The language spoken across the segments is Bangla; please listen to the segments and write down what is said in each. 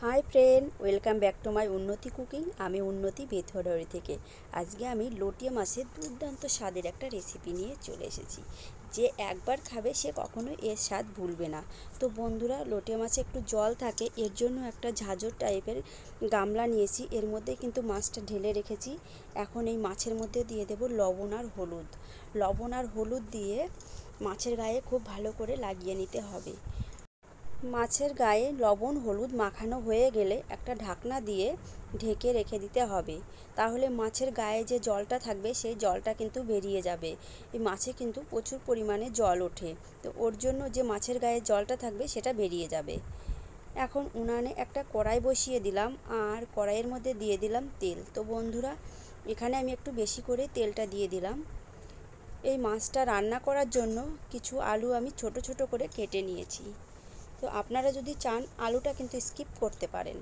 Hi friend, welcome back to my উন্নতি কুকিং। আমি উন্নতি বেথুয়াডারি থেকে। আজকে আমি লটিয়া মাছের দুর্দান্ত স্বাদের একটা রেসিপি নিয়ে চলে এসেছি। যে একবার খাবে সে কখনোই এর স্বাদ ভুলবে না। তো বন্ধুরা, লটিয়া মাছে একটু জল থাকে, এর জন্য একটা ঝাঁঝর টাইপের গামলা নিয়েছি। এর মধ্যে কিন্তু মাছটা ঢেলে রেখেছি। এখন এই মাছের মধ্যে দিয়ে দেব লবণ আর হলুদ। লবণ আর হলুদ দিয়ে মাছের গায়ে খুব ভালো করে লাগিয়ে নিতে হবে। মাছের গায়ে লবণ হলুদ মাখানো হয়ে গেলে একটা ঢাকনা দিয়ে ঢেকে রেখে দিতে হবে। তাহলে মাছের গায়ে যে জলটা থাকবে সেই জলটা কিন্তু বেরিয়ে যাবে। এই মাছে কিন্তু প্রচুর পরিমাণে জল ওঠে, তো ওর জন্য যে মাছের গায়ে জলটা থাকবে সেটা বেরিয়ে যাবে। এখন উনানে একটা কড়াই বসিয়ে দিলাম আর কড়াইয়ের মধ্যে দিয়ে দিলাম তেল। তো বন্ধুরা, এখানে আমি একটু বেশি করে তেলটা দিয়ে দিলাম। এই মাছটা রান্না করার জন্য কিছু আলু আমি ছোট ছোট করে কেটে নিয়েছি। তো আপনারা যদি চান আলুটা কিন্তু স্কিপ করতে পারেন।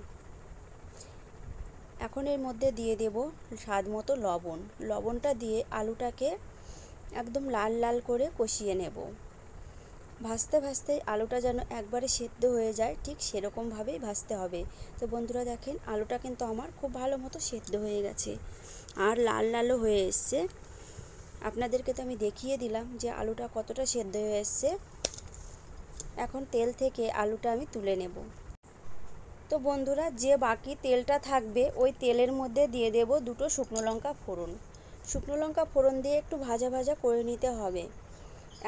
এখন এর মধ্যে দিয়ে দেব স্বাদ মতো লবণ। লবণটা দিয়ে আলুটাকে একদম লাল লাল করে কষিয়ে নেব। ভাজতে ভাজতে আলুটা যেন একবারে সেদ্ধ হয়ে যায়, ঠিক সেরকমভাবেই ভাজতে হবে। তো বন্ধুরা দেখেন, আলুটা কিন্তু আমার খুব ভালো মতো সেদ্ধ হয়ে গেছে আর লাল লালও হয়ে এসছে। আপনাদেরকে তো আমি দেখিয়ে দিলাম যে আলুটা কতটা সেদ্ধ হয়ে এসছে। এখন তেল থেকে আলুটা আমি তুলে নেব। তো বন্ধুরা, যে বাকি তেলটা থাকবে ওই তেলের মধ্যে দিয়ে দেব দুটো শুকনো লঙ্কা ফোড়ন। শুকনো লঙ্কা ফোড়ন দিয়ে একটু ভাজা ভাজা করে নিতে হবে।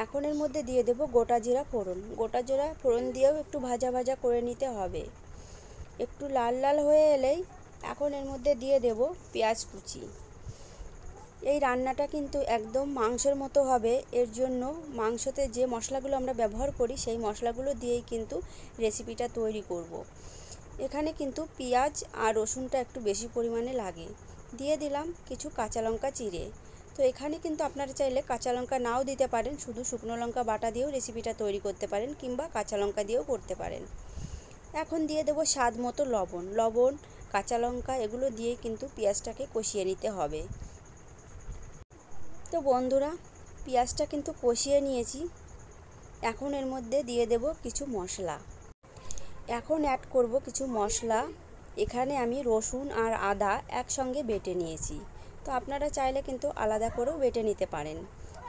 এখন এর মধ্যে দিয়ে দেব গোটা জিরা ফোড়ন। গোটা জিরা ফোড়ন দিয়েও একটু ভাজা ভাজা করে নিতে হবে। একটু লাল লাল হয়ে এলেই এখন এর মধ্যে দিয়ে দেব পেঁয়াজ কুচি। এই রান্নাটা কিন্তু একদম মাংসের মতো হবে। এর জন্য মাংসতে যে মশলাগুলো আমরা ব্যবহার করি সেই মশলাগুলো দিয়েই কিন্তু রেসিপিটা তৈরি করব। এখানে কিন্তু পেঁয়াজ আর রসুনটা একটু বেশি পরিমাণে লাগে। দিয়ে দিলাম কিছু কাঁচা লঙ্কা চিড়ে। তো এখানে কিন্তু আপনারা চাইলে কাঁচা লঙ্কা নাও দিতে পারেন, শুধু শুকনো লঙ্কা বাটা দিয়েও রেসিপিটা তৈরি করতে পারেন, কিংবা কাঁচা লঙ্কা দিয়েও করতে পারেন। এখন দিয়ে দেব স্বাদ মতো লবণ। লবণ, কাঁচা লঙ্কা এগুলো দিয়েই কিন্তু পেঁয়াজটাকে কষিয়ে নিতে হবে। তো বন্ধুরা, পেঁয়াজটা কিন্তু কষিয়ে নিয়েছি। এখন এর মধ্যে দিয়ে দেব কিছু মশলা। এখন অ্যাড করব কিছু মশলা। এখানে আমি রসুন আর আদা একসঙ্গে বেটে নিয়েছি। তো আপনারা চাইলে কিন্তু আলাদা করেও বেটে নিতে পারেন।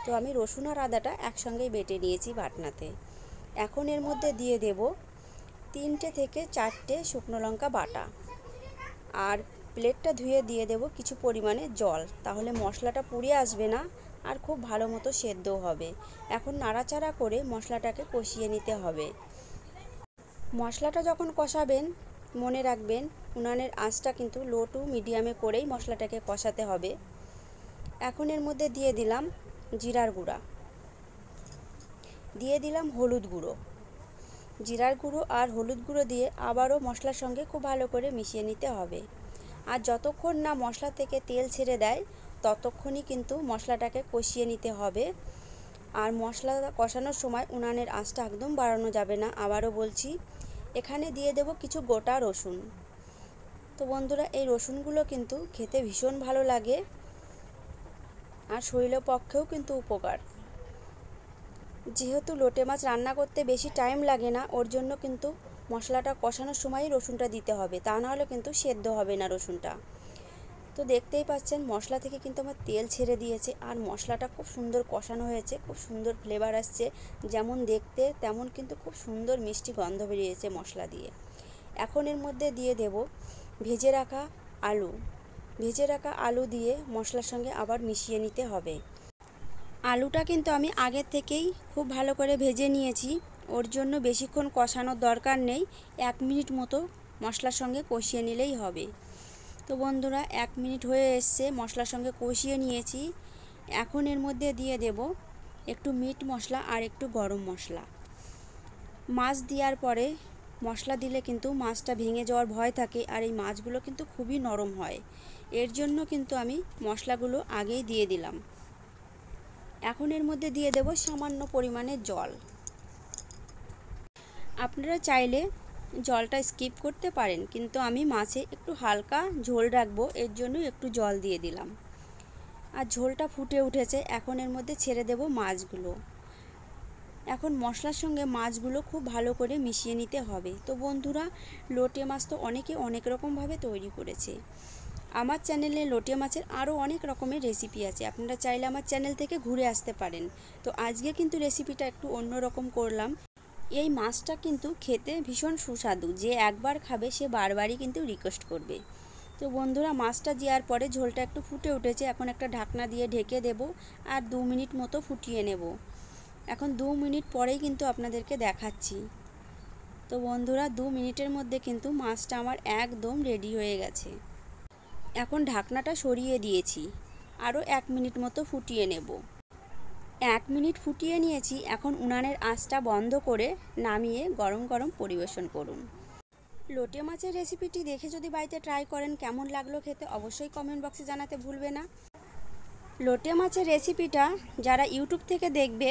তো আমি রসুন আর আদাটা একসঙ্গেই বেটে নিয়েছি বাটনাতে। এখন এর মধ্যে দিয়ে দেব 3টে থেকে 4টে শুকনো লঙ্কা বাটা। আর প্লেটটা ধুয়ে দিয়ে দেব কিছু পরিমাণে জল, তাহলে মশলাটা পুড়ে আসবে না আর খুব ভালো মতো সেদ্ধও হবে। এখন নাড়াচাড়া করে মশলাটাকে কষিয়ে নিতে হবে। মশলাটা যখন কষাবেন মনে রাখবেন উনানের আঁচটা কিন্তু লো টু মিডিয়ামে করেই মশলাটাকে কষাতে হবে। এখন এর মধ্যে দিয়ে দিলাম জিরার গুঁড়া, দিয়ে দিলাম হলুদ গুঁড়ো। জিরার গুঁড়ো আর হলুদ গুঁড়ো দিয়ে আবারও মশলার সঙ্গে খুব ভালো করে মিশিয়ে নিতে হবে। আর যতক্ষণ না মশলা থেকে তেল ছেড়ে দেয় ততক্ষণই কিন্তু মশলাটাকে কষিয়ে নিতে হবে। আর মশলা কষানোর সময় উনানের আঁচটা একদম বাড়ানো যাবে না। আবারও বলছি, এখানে দিয়ে দেব কিছু গোটা রসুন। তো বন্ধুরা, এই রসুনগুলো কিন্তু খেতে ভীষণ ভালো লাগে আর শরীরের পক্ষেও কিন্তু উপকার। যেহেতু লোটে মাছ রান্না করতে বেশি টাইম লাগে না, ওর জন্য কিন্তু মশলাটা কষানোর সময়ই রসুনটা দিতে হবে, তা নাহলে কিন্তু সেদ্ধ হবে না রসুনটা। তো দেখতেই পাচ্ছেন মশলা থেকে কিন্তু আমার তেল ছেড়ে দিয়েছে আর মশলাটা খুব সুন্দর কষানো হয়েছে, খুব সুন্দর ফ্লেভার আসছে। যেমন দেখতে তেমন কিন্তু খুব সুন্দর মিষ্টি গন্ধ বেরিয়েছে মশলা দিয়ে। এখন এর মধ্যে দিয়ে দেব ভেজে রাখা আলু। ভেজে রাখা আলু দিয়ে মশলার সঙ্গে আবার মিশিয়ে নিতে হবে। আলুটা কিন্তু আমি আগের থেকেই খুব ভালো করে ভেজে নিয়েছি, ওর জন্য বেশিক্ষণ কষানোর দরকার নেই। 1 মিনিট মতো মশলার সঙ্গে কষিয়ে নিলেই হবে। তো বন্ধুরা, 1 মিনিট হয়ে এসছে, মশলার সঙ্গে কষিয়ে নিয়েছি। এখন এর মধ্যে দিয়ে দেব একটু মিট মশলা আর একটু গরম মশলা। মাছ দেওয়ার পরে মশলা দিলে কিন্তু মাছটা ভেঙে যাওয়ার ভয় থাকে, আর এই মাছগুলো কিন্তু খুবই নরম হয়। এর জন্য কিন্তু আমি মশলাগুলো আগেই দিয়ে দিলাম। এখন এর মধ্যে দিয়ে দেব সামান্য পরিমাণে জল। আপনারা চাইলে জলটা স্কিপ করতে পারেন, কিন্তু আমি মাছে একটু হালকা ঝোল রাখবো, এর জন্য একটু জল দিয়ে দিলাম। আর ঝোলটা ফুটে উঠেছে, এখন এর মধ্যে ছেড়ে দেব মাছগুলো। এখন মশলার সঙ্গে মাছগুলো খুব ভালো করে মিশিয়ে নিতে হবে। তো বন্ধুরা, লোটে মাছ তো অনেকে অনেক রকমভাবে তৈরি করেছে। আমার চ্যানেলে লোটে মাছের আরও অনেক রকমের রেসিপি আছে, আপনারা চাইলে আমার চ্যানেল থেকে ঘুরে আসতে পারেন। তো আজকে কিন্তু রেসিপিটা একটু অন্য রকম করলাম। এই মাছটা কিন্তু খেতে ভীষণ সুস্বাদু, যে একবার খাবে সে বারবারই কিন্তু রিকোয়েস্ট করবে। তো বন্ধুরা, মাছটা দেওয়ার পরে ঝোলটা একটু ফুটে উঠেছে, এখন একটা ঢাকনা দিয়ে ঢেকে দেব আর 2 মিনিট মতো ফুটিয়ে নেব। এখন 2 মিনিট পরেই কিন্তু আপনাদেরকে দেখাচ্ছি। তো বন্ধুরা, 2 মিনিটের মধ্যে কিন্তু মাছটা আমার একদম রেডি হয়ে গেছে। এখন ঢাকনাটা সরিয়ে দিয়েছি, আরও 1 মিনিট মতো ফুটিয়ে নেব। 1 মিনিট ফুটিয়ে নিয়েছি, এখন উনানের আঁচটা বন্ধ করে নামিয়ে গরম গরম পরিবেশন করুন। লোটে মাছের রেসিপিটি দেখে যদি বাড়িতে ট্রাই করেন, কেমন লাগলো খেতে অবশ্যই কমেন্ট বক্সে জানাতে ভুলবে না। লোটে মাছের রেসিপিটা যারা ইউটিউব থেকে দেখবে,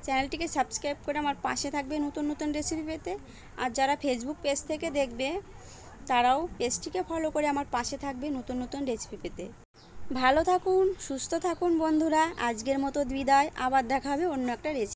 চ্যানেলটিকে সাবস্ক্রাইব করে আমার পাশে থাকবে নতুন নতুন রেসিপি পেতে। আর যারা ফেসবুক পেজ থেকে দেখবে, তারাও পেজটিকে ফলো করে আমার পাশে থাকবে নতুন নতুন রেসিপি পেতে। ভালো থাকুন, সুস্থ থাকুন বন্ধুরা। আজকের মতো বিদায়, আবার দেখা হবে অন্য একটা রেসিপি।